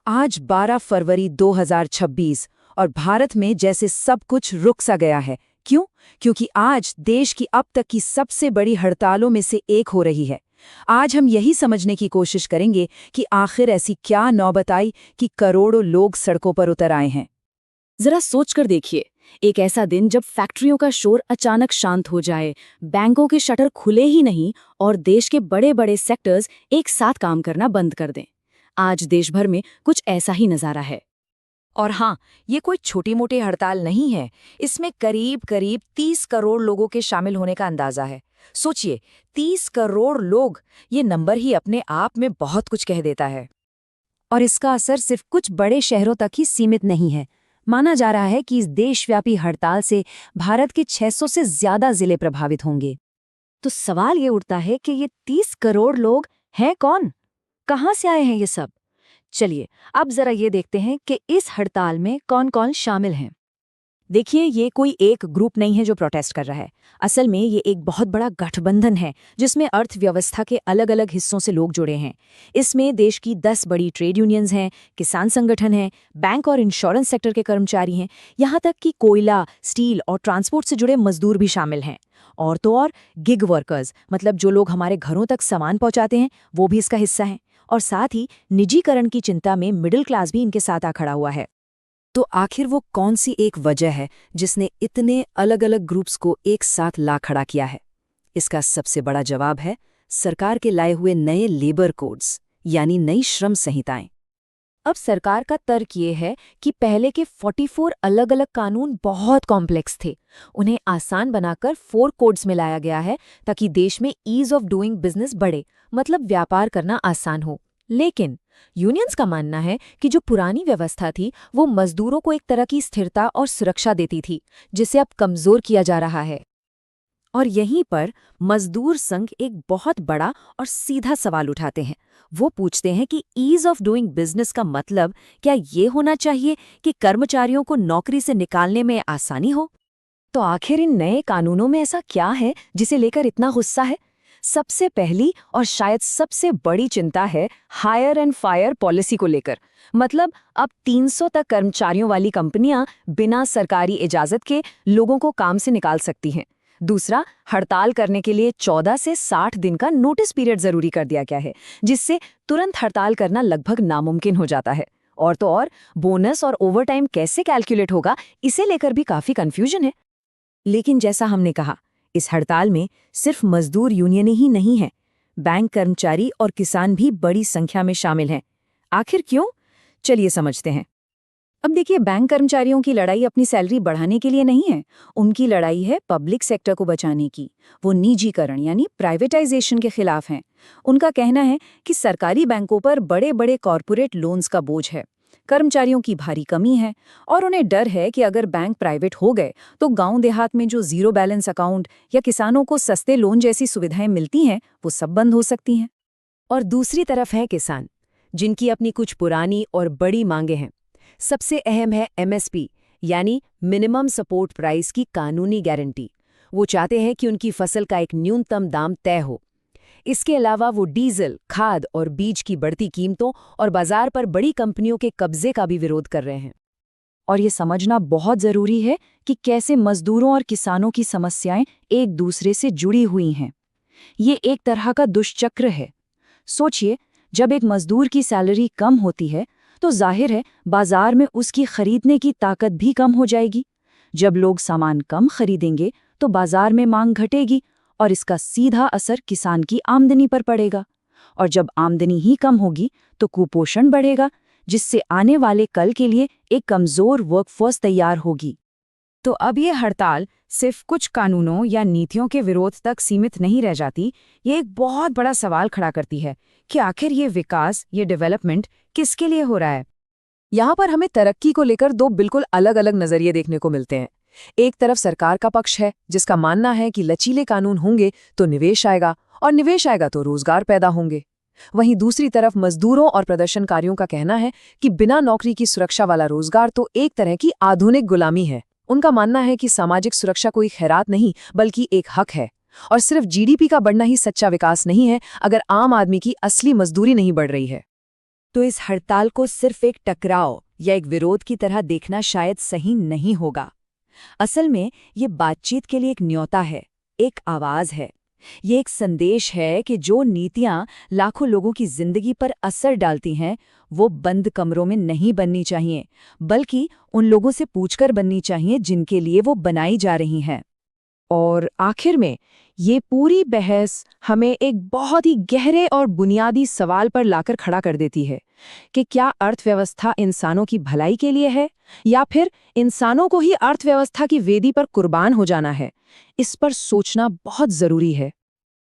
आज 12 फरवरी 2026 और भारत में जैसे सब कुछ रुक सा गया है। क्यों? क्योंकि आज देश की अब तक की सबसे बड़ी हड़तालों में से एक हो रही है। आज हम यही समझने की कोशिश करेंगे कि आखिर ऐसी क्या नौबत आई कि करोड़ों लोग सड़कों पर उतर आए हैं। जरा सोच कर देखिए, एक ऐसा दिन जब फैक्ट्रियों का शोर अचानक शांत हो जाए, बैंकों के शटर खुले ही नहीं और देश के बड़े बड़े सेक्टर्स एक साथ काम करना बंद कर दें। आज देश भर में कुछ ऐसा ही नजारा है। और हाँ, ये कोई छोटी मोटी हड़ताल नहीं है। इसमें करीब करीब 30 करोड़ लोगों के शामिल होने का अंदाजा है। सोचिए, 30 करोड़ लोग, ये नंबर ही अपने आप में बहुत कुछ कह देता है। और इसका असर सिर्फ कुछ बड़े शहरों तक ही सीमित नहीं है। माना जा रहा है कि इस देशव्यापी हड़ताल से भारत के 600 से ज्यादा जिले प्रभावित होंगे। तो सवाल ये उठता है कि ये 30 करोड़ लोग हैं कौन? कहाँ से आए हैं ये सब? चलिए, अब जरा ये देखते हैं कि इस हड़ताल में कौन कौन शामिल हैं। देखिए, ये कोई एक ग्रुप नहीं है जो प्रोटेस्ट कर रहा है। असल में ये एक बहुत बड़ा गठबंधन है जिसमें अर्थव्यवस्था के अलग अलग हिस्सों से लोग जुड़े हैं। इसमें देश की 10 बड़ी ट्रेड यूनियंस हैं, किसान संगठन हैं, बैंक और इंश्योरेंस सेक्टर के कर्मचारी हैं, यहाँ तक कि कोयला, स्टील और ट्रांसपोर्ट से जुड़े मजदूर भी शामिल हैं। और तो और गिग वर्कर्स, मतलब जो लोग हमारे घरों तक सामान पहुंचाते हैं, वो भी इसका हिस्सा हैं। और साथ ही निजीकरण की चिंता में मिडिल क्लास भी इनके साथ आ खड़ा हुआ है। तो आखिर वो कौन सी एक वजह है जिसने इतने अलग अलग ग्रुप्स को एक साथ ला खड़ा किया है? इसका सबसे बड़ा जवाब है सरकार के लाए हुए नए लेबर कोड्स, यानी नई श्रम संहिताएं। अब सरकार का तर्क ये है कि पहले के 44 अलग अलग कानून बहुत कॉम्प्लेक्स थे। उन्हें आसान बनाकर 4 कोड्स में लाया गया है ताकि देश में ईज ऑफ डूइंग बिजनेस बढ़े, मतलब व्यापार करना आसान हो। लेकिन यूनियंस का मानना है कि जो पुरानी व्यवस्था थी वो मजदूरों को एक तरह की स्थिरता और सुरक्षा देती थी, जिसे अब कमजोर किया जा रहा है। और यहीं पर मजदूर संघ एक बहुत बड़ा और सीधा सवाल उठाते हैं। वो पूछते हैं कि ईज ऑफ डूइंग बिजनेस का मतलब क्या ये होना चाहिए कि कर्मचारियों को नौकरी से निकालने में आसानी हो? तो आखिर इन नए कानूनों में ऐसा क्या है जिसे लेकर इतना गुस्सा है? सबसे पहली और शायद सबसे बड़ी चिंता है हायर एंड फायर पॉलिसी को लेकर। मतलब अब 300 तक कर्मचारियों वाली कंपनियां बिना सरकारी इजाजत के लोगों को काम से निकाल सकती हैं। दूसरा, हड़ताल करने के लिए 14 से 60 दिन का नोटिस पीरियड जरूरी कर दिया गया है, जिससे तुरंत हड़ताल करना लगभग नामुमकिन हो जाता है। और तो और बोनस और ओवरटाइम कैसे कैलकुलेट होगा, इसे लेकर भी काफी कंफ्यूजन है। लेकिन जैसा हमने कहा, इस हड़ताल में सिर्फ मजदूर यूनियनें ही नहीं हैं, बैंक कर्मचारी और किसान भी बड़ी संख्या में शामिल हैं। आखिर क्यों? चलिए समझते हैं। अब देखिए, बैंक कर्मचारियों की लड़ाई अपनी सैलरी बढ़ाने के लिए नहीं है। उनकी लड़ाई है पब्लिक सेक्टर को बचाने की। वो निजीकरण यानी प्राइवेटाइजेशन के खिलाफ हैं। उनका कहना है कि सरकारी बैंकों पर बड़े बड़े कॉरपोरेट लोन्स का बोझ है, कर्मचारियों की भारी कमी है और उन्हें डर है कि अगर बैंक प्राइवेट हो गए तो गांव देहात में जो जीरो बैलेंस अकाउंट या किसानों को सस्ते लोन जैसी सुविधाएं मिलती हैं, वो सब बंद हो सकती हैं। और दूसरी तरफ है किसान, जिनकी अपनी कुछ पुरानी और बड़ी मांगे हैं। सबसे अहम है एमएसपी, यानी मिनिमम सपोर्ट प्राइस की कानूनी गारंटी। वो चाहते हैं कि उनकी फसल का एक न्यूनतम दाम तय हो। इसके अलावा वो डीजल, खाद और बीज की बढ़ती कीमतों और बाजार पर बड़ी कंपनियों के कब्जे का भी विरोध कर रहे हैं। और ये समझना बहुत जरूरी है कि कैसे मजदूरों और किसानों की समस्याएं एक दूसरे से जुड़ी हुई हैं। ये एक तरह का दुष्चक्र है। सोचिए, जब एक मजदूर की सैलरी कम होती है तो जाहिर है बाजार में उसकी खरीदने की ताकत भी कम हो जाएगी। जब लोग सामान कम खरीदेंगे तो बाजार में मांग घटेगी और इसका सीधा असर किसान की आमदनी पर पड़ेगा। और जब आमदनी ही कम होगी तो कुपोषण बढ़ेगा, जिससे आने वाले कल के लिए एक कमजोर वर्कफोर्स तैयार होगी। तो अब ये हड़ताल सिर्फ कुछ कानूनों या नीतियों के विरोध तक सीमित नहीं रह जाती। ये एक बहुत बड़ा सवाल खड़ा करती है कि आखिर ये विकास, ये डेवलपमेंट किसके लिए हो रहा है। यहाँ पर हमें तरक्की को लेकर दो बिल्कुल अलग अलग नजरिए देखने को मिलते हैं। एक तरफ सरकार का पक्ष है, जिसका मानना है कि लचीले कानून होंगे तो निवेश आएगा, और निवेश आएगा तो रोजगार पैदा होंगे। वहीं दूसरी तरफ मजदूरों और प्रदर्शनकारियों का कहना है कि बिना नौकरी की सुरक्षा वाला रोजगार तो एक तरह की आधुनिक गुलामी है। उनका मानना है कि सामाजिक सुरक्षा कोई खैरात नहीं बल्कि एक हक है, और सिर्फ जीडीपी का बढ़ना ही सच्चा विकास नहीं है अगर आम आदमी की असली मजदूरी नहीं बढ़ रही है। तो इस हड़ताल को सिर्फ एक टकराव या एक विरोध की तरह देखना शायद सही नहीं होगा। असल में ये बातचीत के लिए एक न्योता है, एक आवाज है। ये एक संदेश है कि जो नीतियां लाखों लोगों की जिंदगी पर असर डालती हैं, वो बंद कमरों में नहीं बननी चाहिए, बल्कि उन लोगों से पूछकर बननी चाहिए जिनके लिए वो बनाई जा रही हैं। और आखिर में ये पूरी बहस हमें एक बहुत ही गहरे और बुनियादी सवाल पर लाकर खड़ा कर देती है कि क्या अर्थव्यवस्था इंसानों की भलाई के लिए है या फिर इंसानों को ही अर्थव्यवस्था की वेदी पर कुर्बान हो जाना है। इस पर सोचना बहुत जरूरी है।